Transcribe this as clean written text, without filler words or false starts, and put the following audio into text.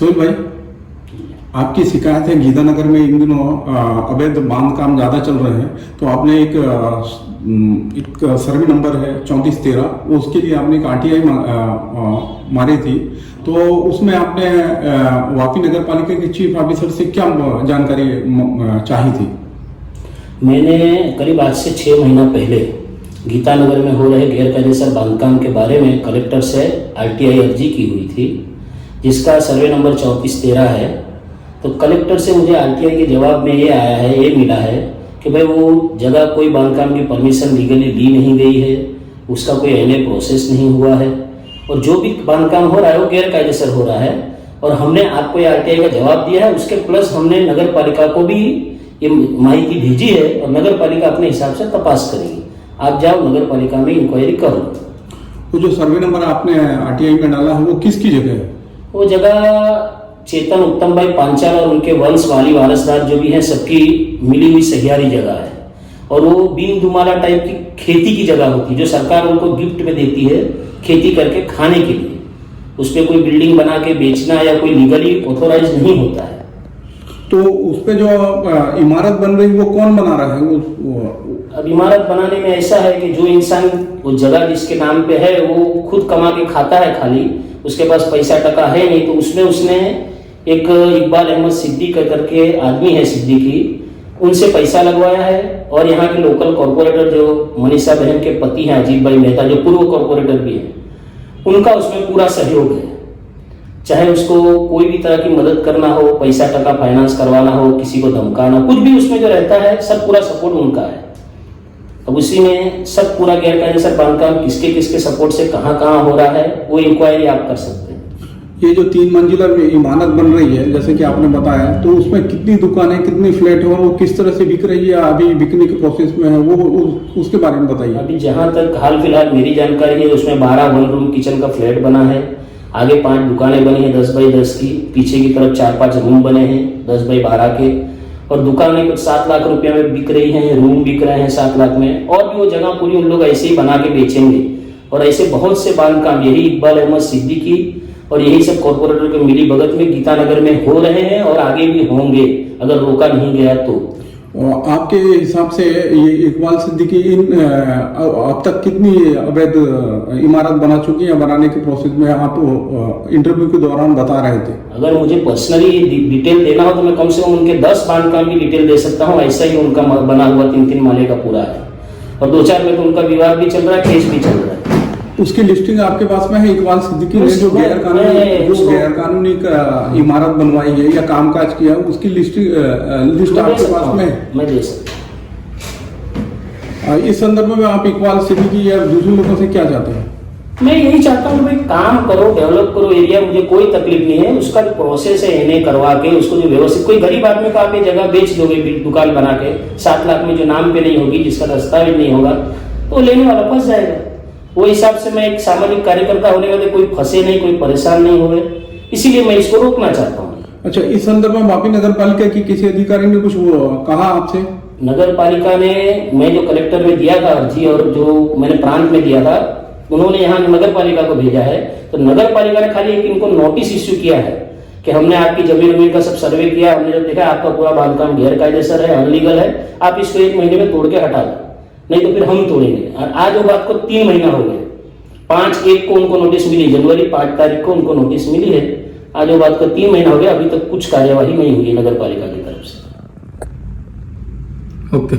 सोहेल भाई, आपकी शिकायत है गीतानगर में इन दिनों अवैध बांध काम ज़्यादा चल रहे हैं, तो आपने एक सर्वे नंबर है 3413, उसके लिए आपने एक आरटीआई मारी थी। तो उसमें आपने वापी नगर पालिका के चीफ ऑफिसर से क्या जानकारी चाही थी? मैंने करीब आज से 6 महीना पहले गीतानगर में हो रहे गैरकायदेसर बांधकाम के बारे में कलेक्टर से आरटीआई अर्जी की हुई थी, जिसका सर्वे नंबर 3413 है। तो कलेक्टर से मुझे आरटीआई के जवाब में ये मिला है कि भाई वो जगह कोई बांधकाम की परमिशन लीगली ली नहीं गई है, उसका कोई एनए प्रोसेस नहीं हुआ है, और जो भी बांधकाम हो रहा है वो गैरकायदेसर हो रहा है। और हमने आपको ये आरटीआई का जवाब दिया है, उसके प्लस हमने नगर पालिका को भी ये माहिती भेजी है और नगर पालिका अपने हिसाब से तपास करेगी। आप जाओ नगर पालिका में इंक्वायरी कर लो। वो जो सर्वे नंबर आपने आरटीआई में डाला है वो किसकी जगह है? वो जगह चेतन उत्तम भाई पांचाल और उनके वंश वाली वारसदार जो भी हैं सबकी मिली हुई सहियारी जगह है, और वो बीन दुमाला टाइप की खेती की जगह होती है जो सरकार उनको गिफ्ट में देती है खेती करके खाने के लिए। उस पर कोई बिल्डिंग बना के बेचना या कोई लीगली ऑथोराइज नहीं होता है। तो उस पे जो इमारत बन रही वो कौन बना रहा है? अब इमारत बनाने में ऐसा है कि जो इंसान वो जगह जिसके नाम पे है वो खुद कमा के खाता है, खाली उसके पास पैसा टका है नहीं, तो उसमें उसने एक इकबाल अहमद सिद्दीकी करके आदमी है सिद्दीकी, उनसे पैसा लगवाया है। और यहाँ के लोकल कॉर्पोरेटर जो मनीषा बहन के पति हैं अजीत भाई मेहता, जो पूर्व कॉर्पोरेटर भी हैं, उनका उसमें पूरा सहयोग है। चाहे उसको कोई भी तरह की मदद करना हो, पैसा टका फाइनेंस करवाना हो, किसी को धमकाना, कुछ भी उसमें जो रहता है सब पूरा सपोर्ट उनका है। अब उसी में सब पूरा गैरकायदेसर बांधकाम किसके किसके सपोर्ट से कहाँ कहाँ हो रहा है वो इंक्वायरी आप कर सकते हैं। ये जो 3 मंजिला इमारत बन रही है जैसे कि आपने बताया, तो उसमें कितनी दुकानें, कितनी फ्लैट है और वो किस तरह से बिक रही है, अभी बिकने के प्रोसेस में है, वो उसके बारे में बताइए। अभी जहाँ तक हाल फिलहाल मेरी जानकारी है उसमें 12 वन रूम किचन का फ्लैट बना है, आगे 5 दुकानें बनी है 10 बाई 10 की, पीछे की तरफ 4-5 रूम बने हैं 10 बाई 12 के, और दुकानें कुछ 7 लाख रुपए में बिक रही हैं, रूम बिक रहे हैं 7 लाख में, और भी वो जगह पूरी उन लोग ऐसे ही बना के बेचेंगे। और ऐसे बहुत से बांधकाम यही इकबाल अहमद सिद्दीकी और यही सब कॉर्पोरेटर के मिली भगत में गीतानगर में हो रहे हैं और आगे भी होंगे अगर रोका नहीं गया तो। आपके हिसाब से ये इकबाल सिद्दीकी अब तक कितनी अवैध इमारत बना चुकी है? बनाने के प्रोसेस में आप इंटरव्यू के दौरान बता रहे थे। अगर मुझे पर्सनली डिटेल देना हो तो मैं कम से कम उनके 10 बांधकाम की डिटेल दे सकता हूँ। ऐसा ही उनका बना हुआ 3-3 माले का पूरा है, और 2-4 में तो उनका विवाद भी चल रहा है, केस भी चल रहा है। उसकी लिस्टिंग आपके पास में है? इकबाल सिद्दीकी ने जो गैरकानूनी इमारत बनवाई है या कामकाज किया, उसकी लिस्ट आपके पास में है? मैं दे सकता हूं। इस संदर्भ में आप इकबाल सिद्दीकी या दूसरे लोगों से क्या चाहते हैं? मैं यही चाहता हूँ भाई काम करो, डेवलप करो एरिया, मुझे कोई तकलीफ नहीं है। उसका जो प्रोसेस है एनए करवा के उसको जो व्यवस्थित, कोई गरीब आदमी को आप ये जगह बेच दोगे दुकान बना के 7 लाख में, जो नाम पे नहीं होगी, जिसका दस्तावेज नहीं होगा, तो लेने वाला फंस जाएगा। वो हिसाब से मैं एक सामाजिक कार्यकर्ता होने वाले कोई फंसे नहीं, कोई परेशान नहीं हुए, इसीलिए मैं इसको रोकना चाहता हूँ। अच्छा, इस संदर्भ में वापी नगर पालिका की किसी अधिकारी ने कुछ कहा आपसे? नगर पालिका ने, मैं जो कलेक्टर में दिया था अर्जी और जो मैंने प्रांत में दिया था, उन्होंने यहाँ नगर पालिका को भेजा है। तो नगर पालिका ने खाली एक इनको नोटिस इश्यू किया है कि हमने आपकी जमीन का सब सर्वे किया, हमने जब देखा आपका पूरा बांधकाम गैरकायदेसर है, अनलीगल है, आप इसको 1 महीने में तोड़ के हटा दो, नहीं तो फिर हम तोड़ेंगे। और आज वो बात को 3 महीना हो गए। 5/1 को उनको नोटिस मिली, जनवरी 5 तारीख को उनको नोटिस मिली है। आज वो बात को 3 महीना हो गया, अभी तक कुछ कार्यवाही नहीं हुई नगर पालिका की तरफ से। ओके।